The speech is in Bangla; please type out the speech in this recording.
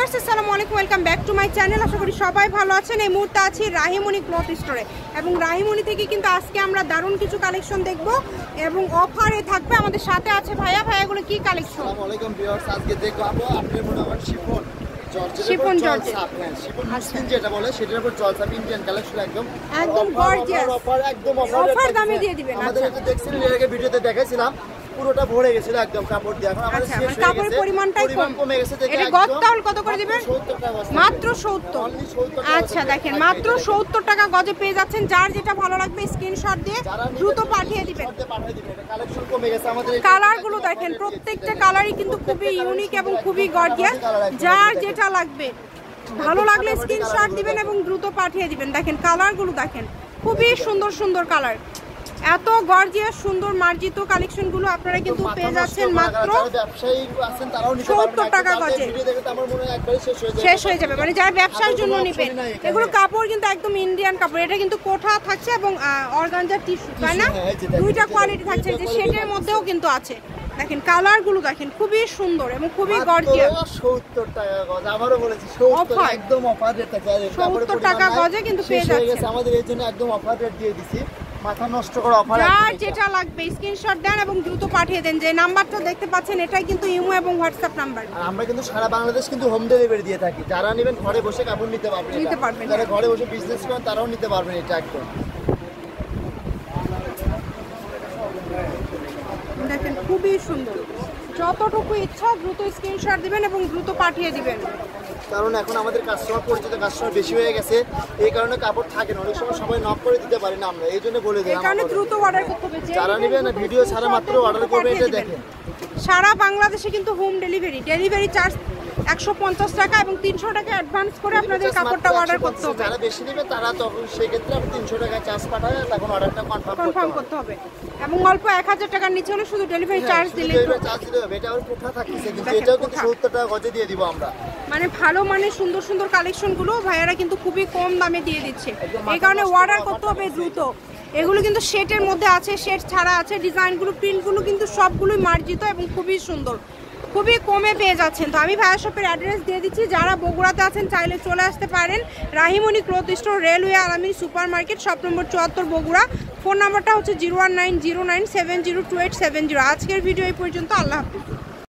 ভিউয়ার্স আসসালামু আলাইকুম, welcome back to my channel. আশা করি সবাই ভালো আছেন। এই মুহূর্তে আছি রাহিমণি ক্লথ স্টোরে এবং রাহিমণি থেকে কিন্তু আজকে আমরা দারুণ কিছু কালেকশন দেখব এবং অফারে থাকবে। আমাদের সাথে আছে ভাইয়া। ভাইয়াগুলো কি কালেকশন? আসসালামু আলাইকুম ভিউয়ার্স, আজকে দেখাবো আপনাদের মোটামুটি শিফন যেটা বলে সেটার উপর জলসাপ ইন্ডিয়ান কালেকশন একদম গর্জিয়াস অফার দামে দিয়ে দিবেন। আমাদের এটা দেখছিলেন, এর আগে ভিডিওতে দেখাইছিলাম, পুরোটা ভরে গেছিল একদম কাপড় দিয়ে। এখন আমাদের শেষ হয়ে গেছে, কাপড়ের পরিমাণটাই কমে গেছে। এটা গজটাল কত করে দিবেন? মাত্র 70। আচ্ছা দেখেন, মাত্র 70 টাকা গজে পেয়ে যাচ্ছেন। যার যেটা ভালো লাগবে স্ক্রিনশট দিয়ে দ্রুত পাঠিয়ে দিবেন। এটা কালেকশন কমে গেছে আমাদের। কালারগুলো দেখেন, প্রত্যেকটা কালারই কিন্তু খুবই ইউনিক এবং খুবই গর্জিয়াস। যার যেটা লাগবে ভালো লাগলে স্ক্রিনশট দিবেন এবং দ্রুত পাঠিয়ে দিবেন। দেখেন কালারগুলো দেখেন, খুবই সুন্দর সুন্দর কালার। এত গর্জিয়াস সুন্দর মার্জিত কালেকশনগুলো আপনারা কিন্তু পেয়ে যাচ্ছেন মাত্র 70 টাকা গজে। শেষ হয়ে যাবে, মানে যারা ব্যবসার জন্য নেবেন। এগুলো কাপড় কিন্তু একদম ইন্ডিয়ান কাপড়। এটা কিন্তু কোঠা থাকছে এবং অর্গানজার টিস্যু, তাই না? দুইটা কোয়ালিটি থাকছে, যে শেডের মধ্যেও কিন্তু আছে। দেখেন কালারগুলো দেখেন, খুবই সুন্দর এবং খুবই গর্জিয়াস। 70 টাকা গজ, আমারও বলেছি 70 একদম অফার রেট আছে। 70 টাকা গজে কিন্তু পেয়ে যাচ্ছেন। আমাদের এর জন্য একদম অফার রেট দিয়ে দিছি, মাথা নষ্ট করা অফার। যার যেটা লাগবে স্ক্রিনশট দেন এবং দ্রুত পাঠিয়ে দেন। যে নাম্বারটা দেখতে পাচ্ছেন এটাই কিন্তু ইমো এবং হোয়াটসঅ্যাপ নাম্বার। আর আমরা কিন্তু সারা বাংলাদেশ কিন্তু হোম ডেলিভারি দিয়ে থাকি। যারা নেবেন ঘরে বসে কাপড় নিতে পারবেন, যারা ঘরে বসে বিজনেস করেন তারাও নিতে পারবেন। এটা একদম দেখেন খুবই সুন্দর। যতটুকু ইচ্ছা দ্রুত স্ক্রিনশট দিবেন এবং দ্রুত পাঠিয়ে দিবেন। কারণ এখন আমাদের কাস্টমার পরিচিত কাস্টমার বেশি হয়ে গেছে, এই কারণে কাপড় থাকে না। অনেক সময় সবাই নক করে দিতে পারি না আমরা, এই জন্য বলে দিই। এই কারণে দ্রুত অর্ডার করতে হবে। যারা নেবেন ভিডিও ছাড়া মাত্র অর্ডার করবেন। এটা দেখেন সারা বাংলাদেশে কিন্তু হোম ডেলিভারি চার্জ 150 টাকা এবং 300 টাকা অ্যাডভান্স করে আপনাদের কাপড়টা অর্ডার করতে হবে। যারা বেশি নেবে তারা তখন সেই ক্ষেত্রে আপনি 300 টাকা চার্জ পাঠাবে, তখন অর্ডারটা কনফার্ম করতে হবে। এবং অল্প 1000 টাকার নিচে হলে শুধু ডেলিভারি চার্জ দিলে হবে। এটা আর কোথা থাকছে, কিন্তু এটাও কিন্তু 70 টাকা গজে দিয়ে দিব আমরা। মানে ভালো মানে সুন্দর সুন্দর কালেকশনগুলো ভাইয়ারা কিন্তু খুবই কম দামে দিয়ে দিচ্ছে। এই কারণে অর্ডার করতে হবে দ্রুত। এগুলো কিন্তু শেডের মধ্যে আছে, শেড ছাড়া আছে। ডিজাইনগুলো প্রিন্টগুলো কিন্তু সবগুলোই মার্জিত এবং খুবই সুন্দর, খুবই কমে পেয়ে যাচ্ছেন। তো আমি ভাইয়া শপের অ্যাড্রেস দিয়ে দিচ্ছি। যারা বগুড়াতে আছেন চাইলে চলে আসতে পারেন। রাহিমণি ক্লথ স্টোর, রেলওয়ে আলামিন super market, shop number 74, Bogura. Phone নাম্বারটা হচ্ছে 01909702870। আজকের ভিডিও এই পর্যন্ত। আল্লাহ হাফিজ।